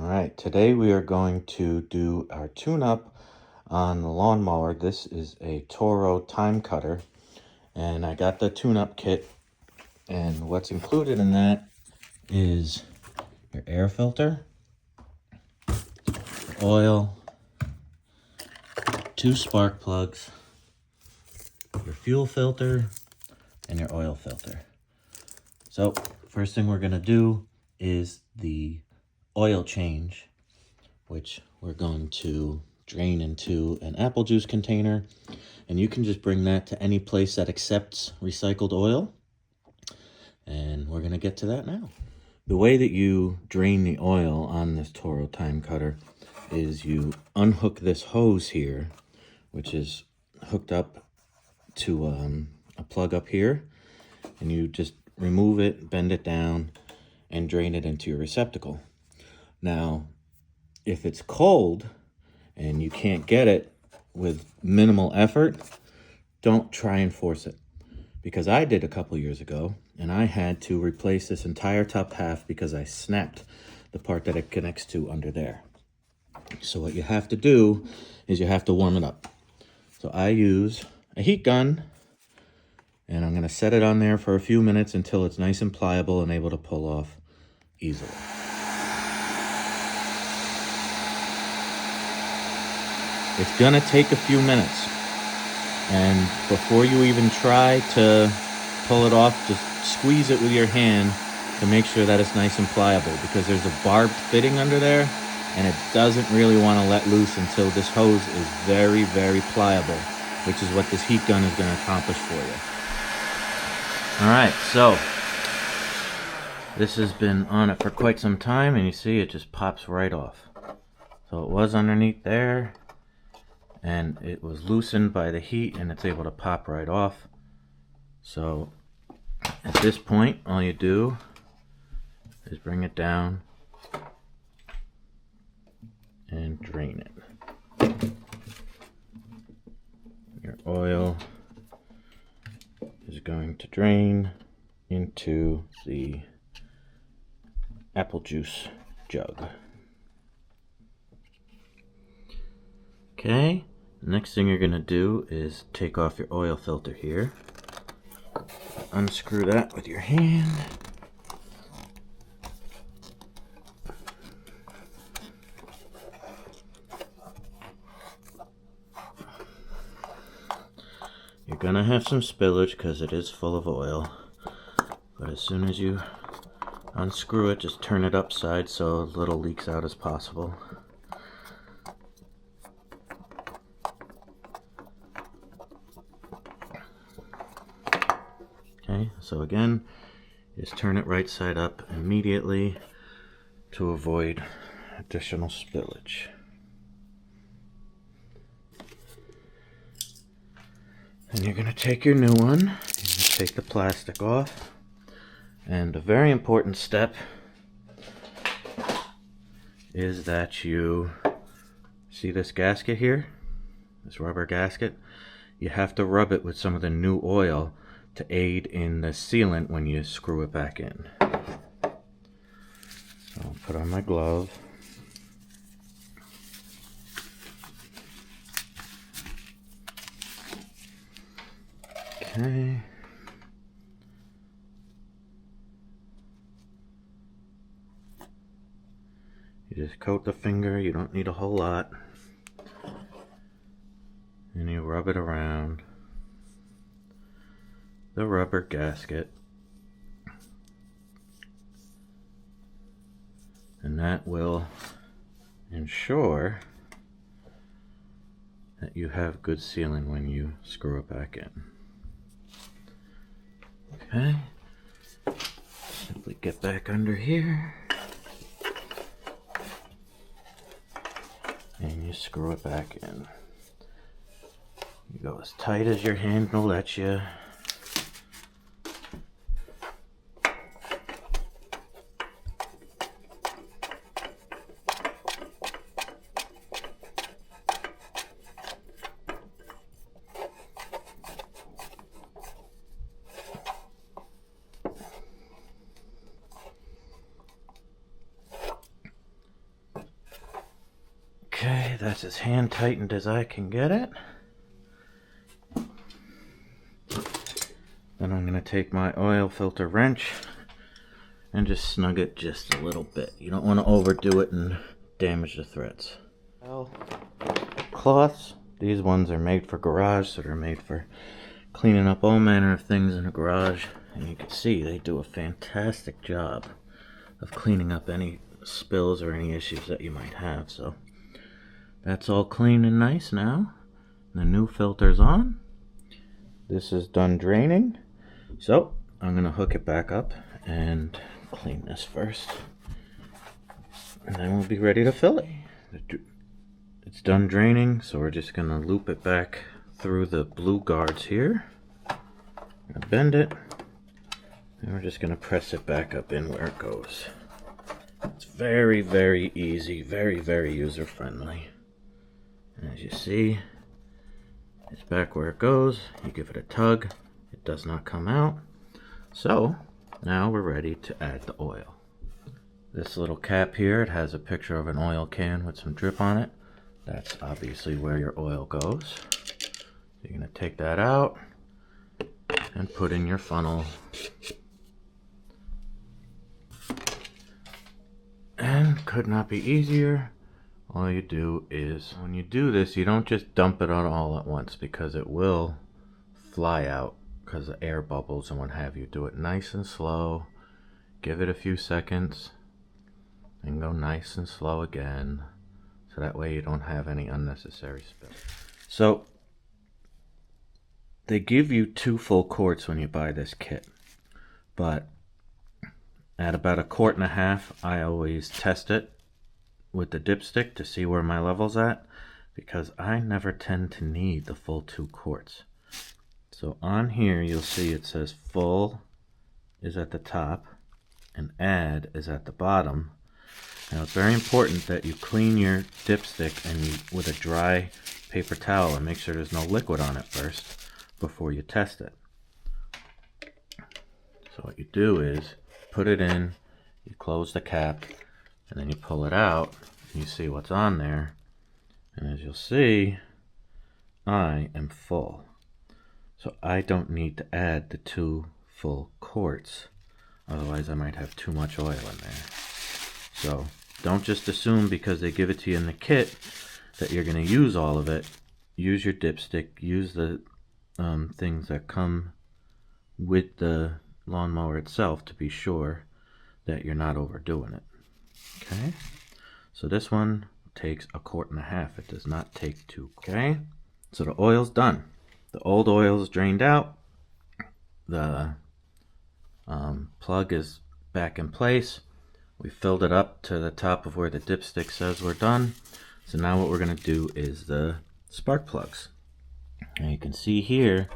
All right, today we are going to do our tune-up on the lawnmower. This is a Toro Time Cutter, and I got the tune-up kit, and what's included in that is your air filter, oil, 2 spark plugs, your fuel filter, and your oil filter. So first thing we're going to do is the oil change, which we're going to drain into an apple juice container, and you can just bring that to any place that accepts recycled oil, and we're going to get to that now. The way that you drain the oil on this Toro Time Cutter is you unhook this hose here, which is hooked up to a plug up here, and you just remove it, bend it down, and drain it into your receptacle. Now, if it's cold and you can't get it with minimal effort, don't try and force it. Because I did a couple years ago, and I had to replace this entire top half because I snapped the part that it connects to under there. So what you have to do is you have to warm it up. So I use a heat gun, and I'm going to set it on there for a few minutes until it's nice and pliable and able to pull off easily. It's going to take a few minutes. And before you even try to pull it off, just squeeze it with your hand to make sure that it's nice and pliable, because there's a barbed fitting under there, and it doesn't really want to let loose until this hose is very, very pliable, which is what this heat gun is going to accomplish for you. All right, so this has been on it for quite some time, and you see it just pops right off. So it was underneath there, and it was loosened by the heat, and it's able to pop right off. So at this point, all you do is bring it down and drain it. Your oil is going to drain into the apple juice jug. Okay, next thing you're going to do is take off your oil filter here. Unscrew that with your hand. You're going to have some spillage because it is full of oil, but as soon as you unscrew it, just turn it upside so as little leaks out as possible. Okay, so again, just turn it right side up immediately to avoid additional spillage. And you're going to take your new one, take the plastic off, and a very important step is that you see this gasket here, this rubber gasket. You have to rub it with some of the new oil to aid in the sealant when you screw it back in. So I'll put on my glove. Okay. You just coat the finger, you don't need a whole lot. And you rub it around the rubber gasket, and that will ensure that you have good sealing when you screw it back in. Okay, simply get back under here and you screw it back in. You go as tight as your hand will let you. Okay, that's as hand tightened as I can get it. Then I'm going to take my oil filter wrench and just snug it just a little bit. You don't want to overdo it and damage the threads. Well, cloths, these ones are made for garage, so they're made for cleaning up all manner of things in a garage. And you can see they do a fantastic job of cleaning up any spills or any issues that you might have. So that's all clean and nice now. The new filter's on. This is done draining. So I'm going to hook it back up and clean this first. And then we'll be ready to fill it. It's done draining, so we're just going to loop it back through the blue guards here. Bend it. And we're just going to press it back up in where it goes. It's very, very easy. Very, very user-friendly. As you see, it's back where it goes. You give it a tug. It does not come out. So now we're ready to add the oil. This little cap here, it has a picture of an oil can with some drip on it. That's obviously where your oil goes. You're going to take that out and put in your funnel. And could not be easier. All you do is, when you do this, you don't just dump it on all at once, because it will fly out because of air bubbles and what have you. Do it nice and slow. Give it a few seconds and go nice and slow again, so that way you don't have any unnecessary spill. So they give you 2 full quarts when you buy this kit, but at about 1.5 quarts, I always test it with the dipstick to see where my level's at, because I never tend to need the full 2 quarts. So on here you'll see it says full is at the top and add is at the bottom. Now it's very important that you clean your dipstick with a dry paper towel and make sure there's no liquid on it first before you test it. So what you do is put it in, you close the cap, and then you pull it out and you see what's on there. And as you'll see, I am full. So I don't need to add the 2 full quarts. Otherwise I might have too much oil in there. So don't just assume because they give it to you in the kit that you're going to use all of it. Use your dipstick, use the things that come with the lawnmower itself to be sure that you're not overdoing it. Okay, so this one takes 1.5 quarts. It does not take 2. Okay, so the oil's done. The old oil is drained out. The plug is back in place. We filled it up to the top of where the dipstick says we're done. So now what we're going to do is the spark plugs. And you can see here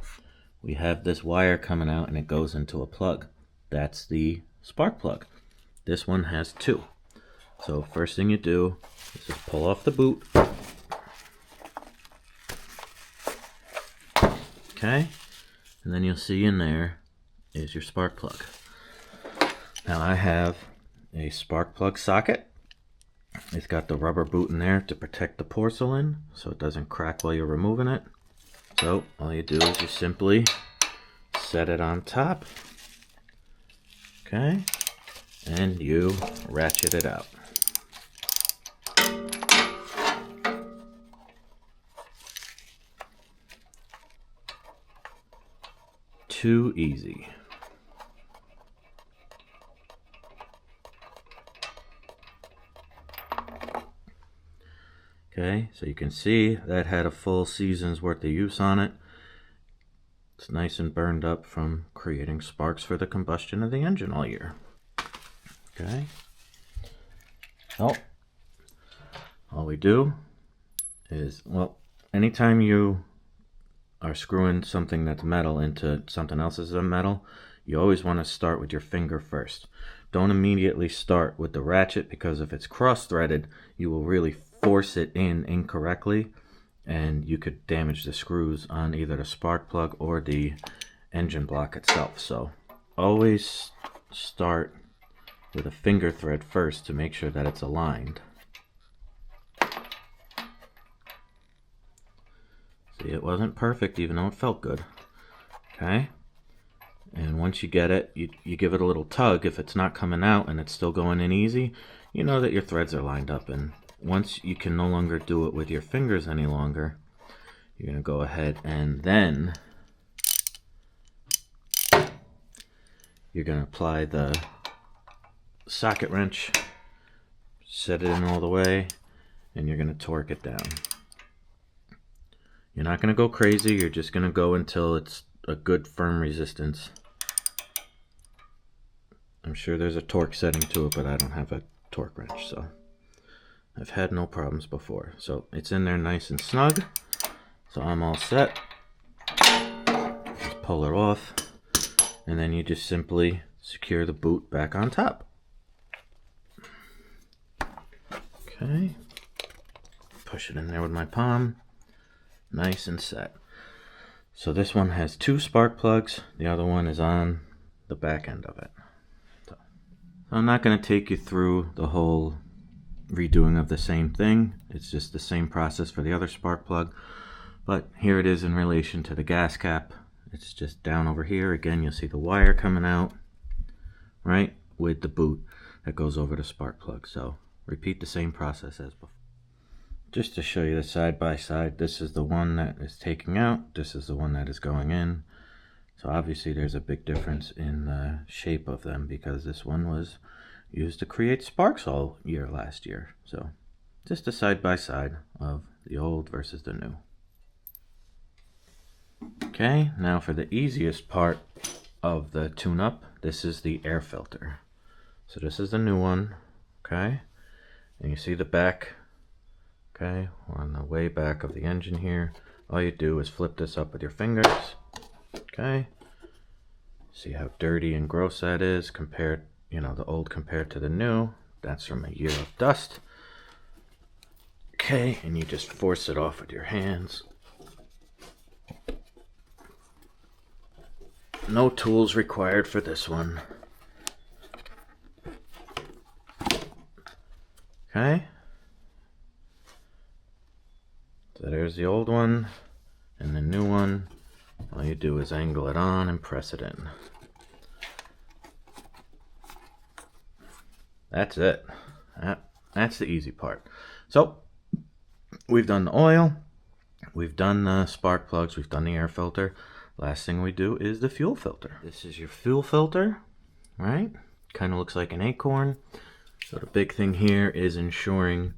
we have this wire coming out and it goes into a plug. That's the spark plug. This one has 2. So first thing you do is just pull off the boot. Okay, and then you'll see in there is your spark plug. Now I have a spark plug socket. It's got the rubber boot in there to protect the porcelain so it doesn't crack while you're removing it. So all you do is you simply set it on top. Okay, and you ratchet it out. Too easy. Okay, so you can see that had a full season's worth of use on it. It's nice and burned up from creating sparks for the combustion of the engine all year. Okay. Oh, all we do is, well, anytime you are screwing something that's metal into something else that's a metal, you always want to start with your finger first. Don't immediately start with the ratchet, because if it's cross-threaded, you will really force it in incorrectly and you could damage the screws on either the spark plug or the engine block itself. So always start with a finger thread first to make sure that it's aligned. See, it wasn't perfect even though it felt good. Okay? And once you get it, you give it a little tug. If it's not coming out and it's still going in easy, you know that your threads are lined up. And once you can no longer do it with your fingers any longer, you're going to go ahead and then you're going to apply the socket wrench, set it in all the way, and you're going to torque it down. You're not going to go crazy, you're just going to go until it's a good firm resistance. I'm sure there's a torque setting to it, but I don't have a torque wrench, so I've had no problems before. So it's in there nice and snug, so I'm all set. Just pull it off, and then you just simply secure the boot back on top. Okay, push it in there with my palm, nice and set. So this one has 2 spark plugs, the other one is on the back end of it. So I'm not going to take you through the whole redoing of the same thing, it's just the same process for the other spark plug, but here it is in relation to the gas cap. It's just down over here. Again, you'll see the wire coming out, right, with the boot that goes over the spark plug. So repeat the same process as before. Just to show you the side by side, this is the one that is taking out, this is the one that is going in. So obviously there's a big difference in the shape of them because this one was used to create sparks all year last year. So just a side by side of the old versus the new. Okay, now for the easiest part of the tune-up, this is the air filter. So this is the new one, okay? And you see the back, okay? We're on the way back of the engine here. All you do is flip this up with your fingers, okay? See how dirty and gross that is compared, you know, the old compared to the new. That's from a year of dust. Okay, and you just force it off with your hands. No tools required for this one. Okay. So there's the old one and the new one. All you do is angle it on and press it in. That's it. That's the easy part. So we've done the oil, we've done the spark plugs, we've done the air filter. Last thing we do is the fuel filter. This is your fuel filter, right? Kind of looks like an acorn. So the big thing here is ensuring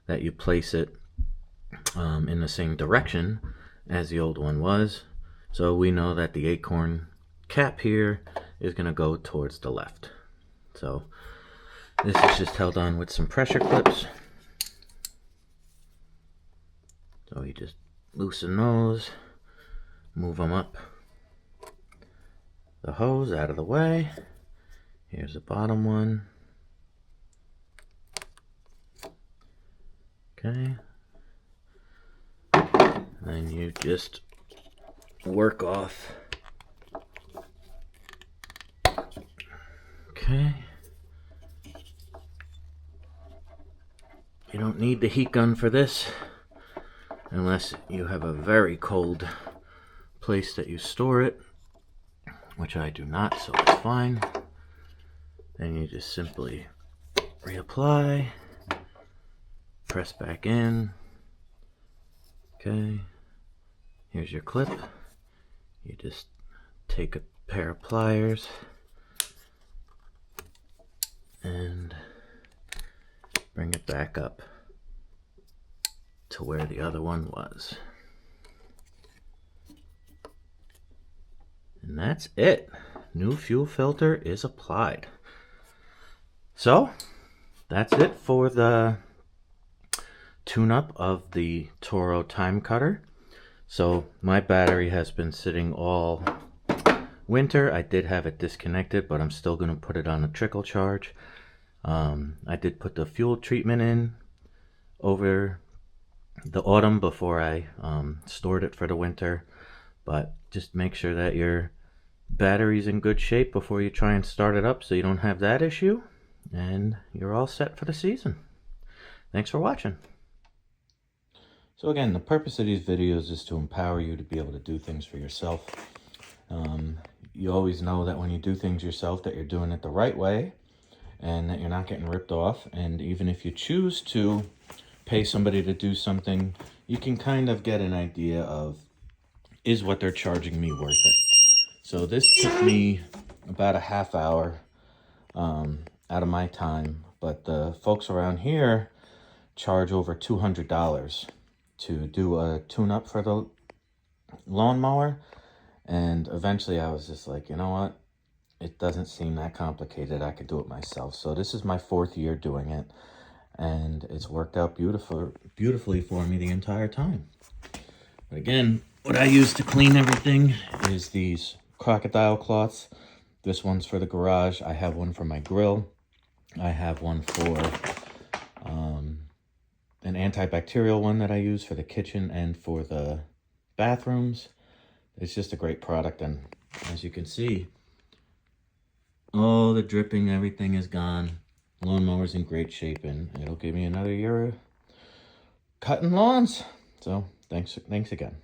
that you place it in the same direction as the old one was. So we know that the acorn cap here is going to go towards the left. So this is just held on with some pressure clips. So you just loosen those, move them up the hose out of the way. Here's the bottom one. Okay. Then you just work off. Okay. You don't need the heat gun for this unless you have a very cold place that you store it, which I do not, so it's fine. Then you just simply reapply, press back in. Okay, here's your clip. You just take a pair of pliers and bring it back up to where the other one was. And that's it. New fuel filter is applied. So that's it for the tune-up of the Toro Time Cutter. So my battery has been sitting all winter. I did have it disconnected, but I'm still going to put it on a trickle charge. I did put the fuel treatment in over the autumn before I stored it for the winter, but just make sure that your battery's in good shape before you try and start it up so you don't have that issue, and you're all set for the season. Thanks for watching. So again, the purpose of these videos is to empower you to be able to do things for yourself. You always know that when you do things yourself that you're doing it the right way and that you're not getting ripped off. And even if you choose to pay somebody to do something, you can kind of get an idea of, is what they're charging me worth it? So this took me about a half hour out of my time, but the folks around here charge over $200 to do a tune-up for the lawnmower. And eventually I was just like, you know what? It doesn't seem that complicated. I could do it myself. So this is my 4th year doing it, and it's worked out beautifully for me the entire time. But again, what I use to clean everything is these crocodile cloths. This one's for the garage. I have one for my grill. I have one for an antibacterial one that I use for the kitchen and for the bathrooms. It's just a great product, and as you can see, all the dripping, everything is gone. Lawnmower's in great shape, and it'll give me another year of cutting lawns. So thanks again.